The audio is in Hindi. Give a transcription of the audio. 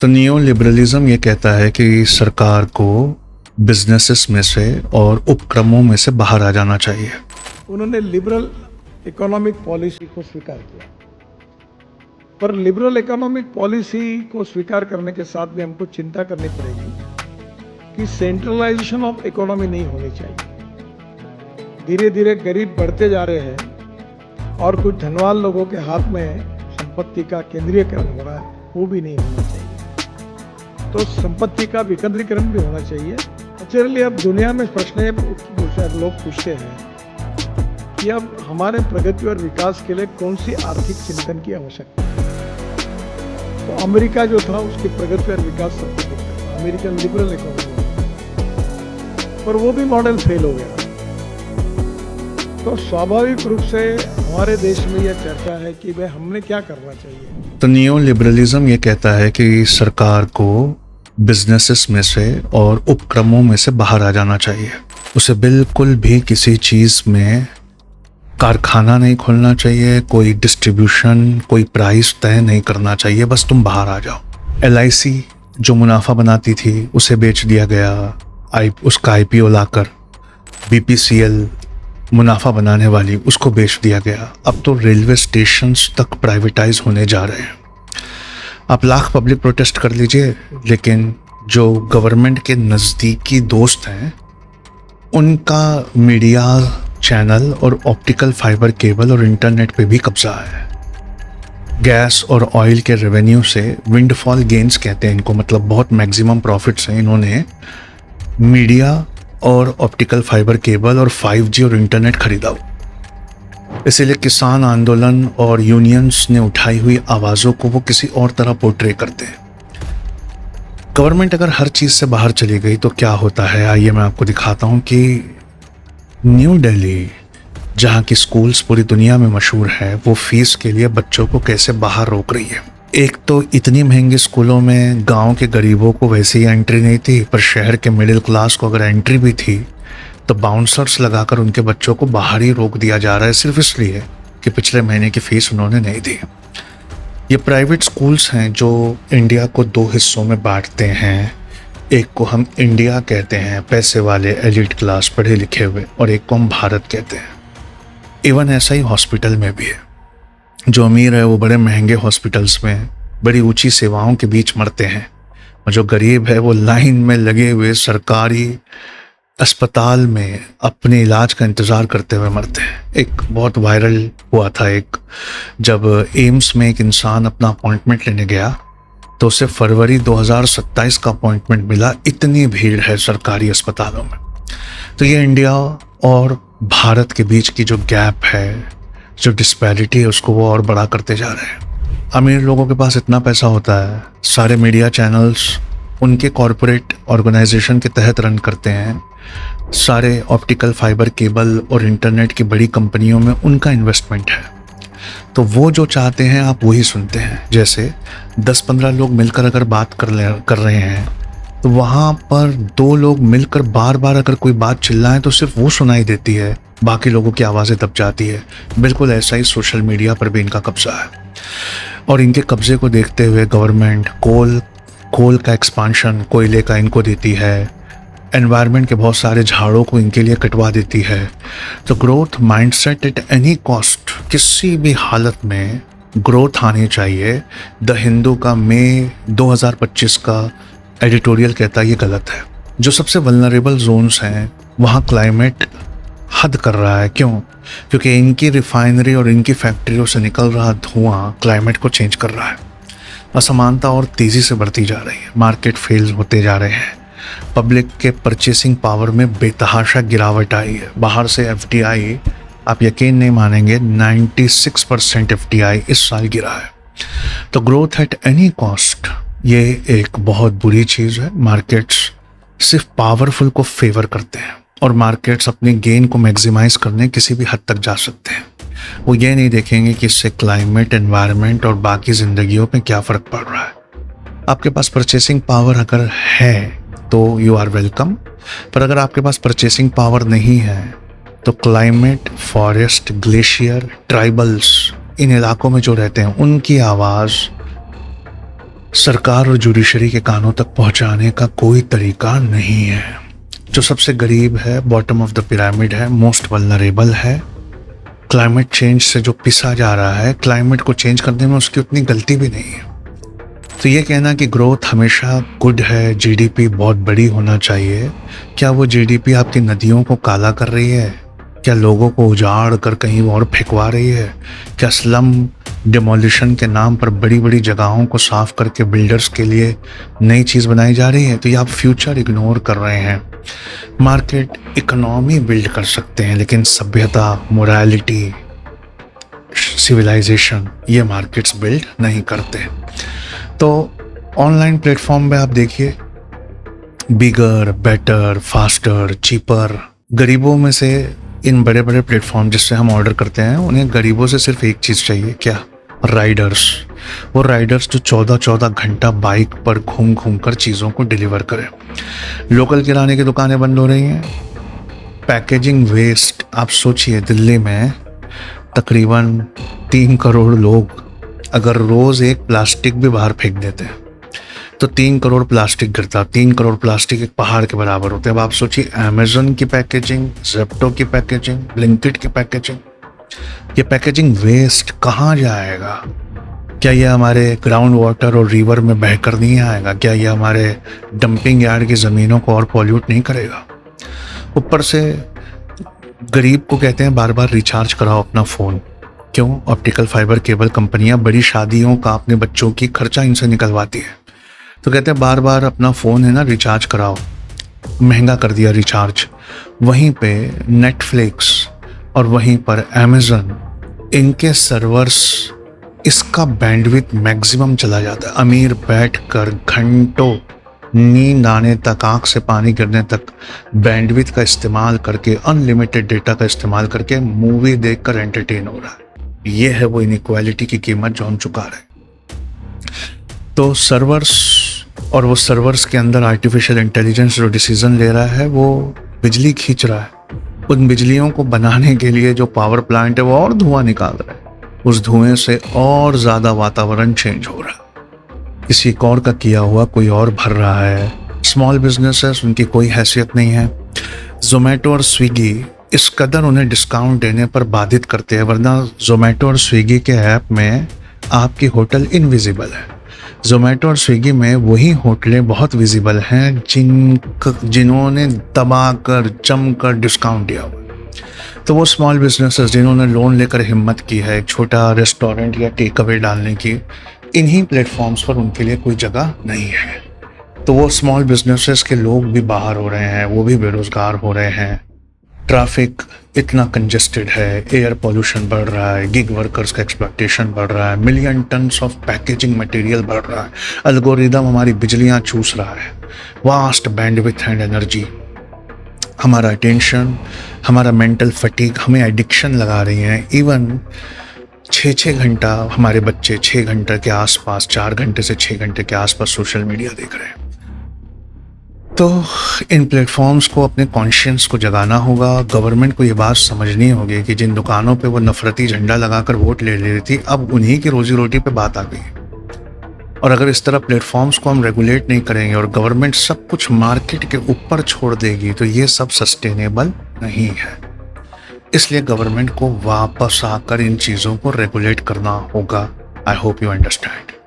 तो नियो लिबरलिज्म ये कहता है कि सरकार को बिजनेसेस में से और उपक्रमों में से बाहर आ जाना चाहिए। उन्होंने लिबरल इकोनॉमिक पॉलिसी को स्वीकार किया, पर लिबरल इकोनॉमिक पॉलिसी को स्वीकार करने के साथ भी हमको चिंता करनी पड़ेगी कि सेंट्रलाइजेशन ऑफ इकोनॉमी नहीं होनी चाहिए। धीरे धीरे गरीब बढ़ते जा रहे हैं और कुछ धनवान लोगों के हाथ में संपत्ति का केंद्रीयकरण हो रहा है, वो भी नहीं होना चाहिए। तो संपत्ति का विकेंद्रीकरण भी होना चाहिए। नेचुरली अब दुनिया में प्रश्न लोग पूछते हैं कि अब हमारे प्रगति और विकास के लिए कौन सी आर्थिक चिंतन की आवश्यकता है। तो अमेरिका जो था उसकी प्रगति और विकास सबको दिखता था, अमेरिकन लिबरल इकोनॉमी, पर वो भी मॉडल फेल हो गया। तो स्वाभाविक रूप से हमारे देश में यह चर्चा है कि भाई हमने क्या करना चाहिए। तो नियो लिबरलिज्म ये कहता है कि सरकार को बिजनेसेस में से और उपक्रमों में से बाहर आ जाना चाहिए। उसे बिल्कुल भी किसी चीज़ में कारखाना नहीं खोलना चाहिए, कोई डिस्ट्रीब्यूशन, कोई प्राइस तय नहीं करना चाहिए, बस तुम बाहर आ जाओ। LIC जो मुनाफा बनाती थी उसे बेच दिया गया, उसका IPO लाकर। BPCL मुनाफा बनाने वाली, उसको बेच दिया गया। अब तो रेलवे स्टेशंस तक प्राइवेटाइज होने जा रहे हैं। आप लाख पब्लिक प्रोटेस्ट कर लीजिए, लेकिन जो गवर्नमेंट के नज़दीकी दोस्त हैं उनका मीडिया चैनल और ऑप्टिकल फाइबर केबल और इंटरनेट पे भी कब्जा है। गैस और ऑयल के रेवेन्यू से विंडफॉल गेन्स कहते हैं इनको, मतलब बहुत मैक्सिमम प्रॉफिट्स हैं। इन्होंने मीडिया और ऑप्टिकल फाइबर केबल और 5G और इंटरनेट खरीदा। इसीलिए किसान आंदोलन और यूनियंस ने उठाई हुई आवाज़ों को वो किसी और तरह पोर्ट्रे करते हैं। गवर्नमेंट अगर हर चीज़ से बाहर चली गई तो क्या होता है, आइए मैं आपको दिखाता हूँ कि न्यू दिल्ली, जहाँ की स्कूल्स पूरी दुनिया में मशहूर है, वो फीस के लिए बच्चों को कैसे बाहर रोक रही है। एक तो इतनी महंगी स्कूलों में गांव के गरीबों को वैसे ही एंट्री नहीं थी, पर शहर के मिडिल क्लास को अगर एंट्री भी थी तो बाउंसर्स लगाकर उनके बच्चों को बाहर ही रोक दिया जा रहा है, सिर्फ इसलिए कि पिछले महीने की फीस उन्होंने नहीं दी। ये प्राइवेट स्कूल्स हैं जो इंडिया को दो हिस्सों में बांटते हैं। एक को हम इंडिया कहते हैं, पैसे वाले एलिट क्लास पढ़े लिखे हुए, और एक को हम भारत कहते हैं। इवन ऐसा ही हॉस्पिटल में भी है। जो अमीर है वो बड़े महंगे हॉस्पिटल्स में बड़ी ऊंची सेवाओं के बीच मरते हैं, और जो गरीब है वो लाइन में लगे हुए सरकारी अस्पताल में अपने इलाज का इंतज़ार करते हुए मरते हैं। एक बहुत वायरल हुआ था, एक जब एम्स में एक इंसान अपना अपॉइंटमेंट लेने गया तो उसे फरवरी 2027 का अपॉइंटमेंट मिला। इतनी भीड़ है सरकारी अस्पतालों में। तो ये इंडिया और भारत के बीच की जो गैप है, जो डिस्पैरिटी है, उसको वो और बड़ा करते जा रहे हैं। अमीर लोगों के पास इतना पैसा होता है, सारे मीडिया चैनल्स उनके कॉरपोरेट ऑर्गेनाइजेशन के तहत रन करते हैं। सारे ऑप्टिकल फाइबर केबल और इंटरनेट की बड़ी कंपनियों में उनका इन्वेस्टमेंट है। तो वो जो चाहते हैं आप वही सुनते हैं। जैसे 10-15 लोग मिलकर अगर बात कर रहे हैं तो वहाँ पर 2 लोग मिलकर बार बार अगर कोई बात चिल्लाएं तो सिर्फ वो सुनाई देती है, बाकी लोगों की आवाज़ें दब जाती है। बिल्कुल ऐसा ही सोशल मीडिया पर भी इनका कब्जा है। और इनके कब्जे को देखते हुए गवर्नमेंट कोल का एक्सपांशन, कोयले का इनको देती है। एनवायरनमेंट के बहुत सारे झाड़ों को इनके लिए कटवा देती है। तो growth mindset at any cost, किसी भी हालत में ग्रोथ आनी चाहिए। द हिंदू का मई 2025 का एडिटोरियल कहता है ये गलत है। जो सबसे वल्नरेबल जोन्स हैं वहाँ क्लाइमेट हद कर रहा है। क्यों? क्योंकि इनकी रिफाइनरी और इनकी फैक्ट्रियों से निकल रहा धुआं क्लाइमेट को चेंज कर रहा है। असमानता और तेज़ी से बढ़ती जा रही है, मार्केट फेल होते जा रहे हैं, पब्लिक के परचेसिंग पावर में बेतहाशा गिरावट आई है। बाहर से FDI, आप यकीन नहीं मानेंगे, 96% FDI इस साल गिरा है। तो ग्रोथ एट एनी कॉस्ट ये एक बहुत बुरी चीज़ है। मार्केट्स सिर्फ पावरफुल को फेवर करते हैं, और मार्केट्स अपने गेन को मैक्सिमाइज करने किसी भी हद तक जा सकते हैं। वो ये नहीं देखेंगे कि इससे क्लाइमेट, एनवायरनमेंट और बाकी ज़िंदगियों पे क्या फ़र्क पड़ रहा है। आपके पास परचेसिंग पावर अगर है तो यू आर वेलकम, पर अगर आपके पास परचेसिंग पावर नहीं है तो क्लाइमेट, फॉरेस्ट, ग्लेशियर, ट्राइबल्स, इन इलाकों में जो रहते हैं उनकी आवाज़ सरकार और जुडिशरी के कानों तक पहुंचाने का कोई तरीका नहीं है। जो सबसे गरीब है, बॉटम ऑफ द पिरामिड है, मोस्ट वल्नरेबल है, क्लाइमेट चेंज से जो पिसा जा रहा है, क्लाइमेट को चेंज करने में उसकी उतनी गलती भी नहीं है। तो ये कहना कि ग्रोथ हमेशा गुड है, जीडीपी बहुत बड़ी होना चाहिए, क्या वो जीडीपी आपकी नदियों को काला कर रही है? क्या लोगों को उजाड़ कर कहीं और फेंकवा रही है? क्या स्लम डिमोलिशन के नाम पर बड़ी बड़ी जगहों को साफ करके बिल्डर्स के लिए नई चीज़ बनाई जा रही है? तो ये आप फ्यूचर इग्नोर कर रहे हैं। मार्केट इकोनॉमी बिल्ड कर सकते हैं, लेकिन सभ्यता, मोरालिटी, सिविलाइजेशन ये मार्केट्स बिल्ड नहीं करते। तो ऑनलाइन प्लेटफॉर्म पे आप देखिए, बिगर, बेटर, फास्टर, चीपर, गरीबों में से इन बड़े बड़े प्लेटफॉर्म जिससे हम ऑर्डर करते हैं, उन्हें गरीबों से सिर्फ एक चीज़ चाहिए, क्या? राइडर्स। वो राइडर्स जो 14-14 घंटा बाइक पर घूम घूम कर चीज़ों को डिलीवर करें। लोकल किराने की दुकानें बंद हो रही हैं। पैकेजिंग वेस्ट, आप सोचिए, दिल्ली में तकरीबन 3 करोड़ लोग अगर रोज़ एक प्लास्टिक भी बाहर फेंक देते हैं तो 3 करोड़ प्लास्टिक गिरता। 3 करोड़ प्लास्टिक एक पहाड़ के बराबर होते हैं। अब आप सोचिए, अमेजन की पैकेजिंग, जेप्टो की पैकेजिंग, ब्लिंकिट की पैकेजिंग, ये पैकेजिंग वेस्ट कहाँ जाएगा? क्या ये हमारे ग्राउंड वाटर और रिवर में बहकर नहीं आएगा? क्या ये हमारे डंपिंग यार्ड की ज़मीनों को और पॉल्यूट नहीं करेगा? ऊपर से गरीब को कहते हैं बार बार रिचार्ज कराओ अपना फ़ोन। क्यों? ऑप्टिकल फाइबर केबल कंपनियां बड़ी शादियों का, अपने बच्चों की खर्चा इनसे निकलवाती है, तो कहते हैं बार बार अपना फ़ोन है ना रिचार्ज कराओ। महंगा कर दिया रिचार्ज। वहीं पे नेटफ्लिक्स और वहीं पर अमेज़न, इनके सर्वर्स, इसका बैंडविड्थ मैक्सिमम चला जाता है। अमीर बैठकर घंटों, नींद आने तक, आँख से पानी गिरने तक बैंडविड्थ का इस्तेमाल करके, अनलिमिटेड डेटा का इस्तेमाल करके मूवी देखकर एंटरटेन हो रहा है। ये है वो इनइक्वालिटी की कीमत जो हम चुका रहे हैं। तो सर्वर्स, और वो सर्वर्स के अंदर आर्टिफिशियल इंटेलिजेंस जो डिसीजन ले रहा है, वो बिजली खींच रहा है। उन बिजलियों को बनाने के लिए जो पावर प्लांट है वो और धुआं निकाल रहा है। उस धुएं से और ज़्यादा वातावरण चेंज हो रहा है। किसी और का किया हुआ कोई और भर रहा है। स्मॉल बिजनेसेस, उनकी कोई हैसियत नहीं है। जोमेटो और स्विगी इस कदर उन्हें डिस्काउंट देने पर बाधित करते हैं, वरना जोमेटो और स्विगी के ऐप में आपकी होटल इनविजिबल है। जोमेटो और स्विगी में वही होटलें बहुत विजिबल हैं जिन्होंने दबाकर, जमकर डिस्काउंट दिया हुआ। तो वो स्मॉल बिजनेसेस जिन्होंने लोन लेकर हिम्मत की है एक छोटा रेस्टोरेंट या टेक अवे डालने की, इन्हीं प्लेटफॉर्म्स पर उनके लिए कोई जगह नहीं है। तो वो स्मॉल बिजनेसेस के लोग भी बाहर हो रहे हैं, वो भी बेरोजगार हो रहे हैं। ट्रैफिक इतना कंजेस्टेड है, एयर पोल्यूशन बढ़ रहा है, गिग वर्कर्स का एक्सप्लॉयटेशन बढ़ रहा है, million tons of packaging material बढ़ रहा है, एल्गोरिदम हमारी बिजलियां चूस रहा है, वास्ट बैंडविड्थ एंड एनर्जी, हमारा अटेंशन, हमारा मेंटल फटीग, हमें एडिक्शन लगा रही हैं। इवन 6-6 घंटा हमारे बच्चे 6 घंटे के आसपास, 4 घंटे से 6 घंटे के आसपास सोशल मीडिया देख रहे हैं। तो इन प्लेटफॉर्म्स को अपने कॉन्शियंस को जगाना होगा। गवर्नमेंट को ये बात समझनी होगी कि जिन दुकानों पे वो नफरती झंडा लगाकर वोट ले रही थी, अब उन्हीं की रोजी रोटी पे बात आ गई। और अगर इस तरह प्लेटफॉर्म्स को हम रेगुलेट नहीं करेंगे और गवर्नमेंट सब कुछ मार्केट के ऊपर छोड़ देगी, तो ये सब सस्टेनेबल नहीं है। इसलिए गवर्नमेंट को वापस आकर इन चीज़ों को रेगुलेट करना होगा। I hope you understand.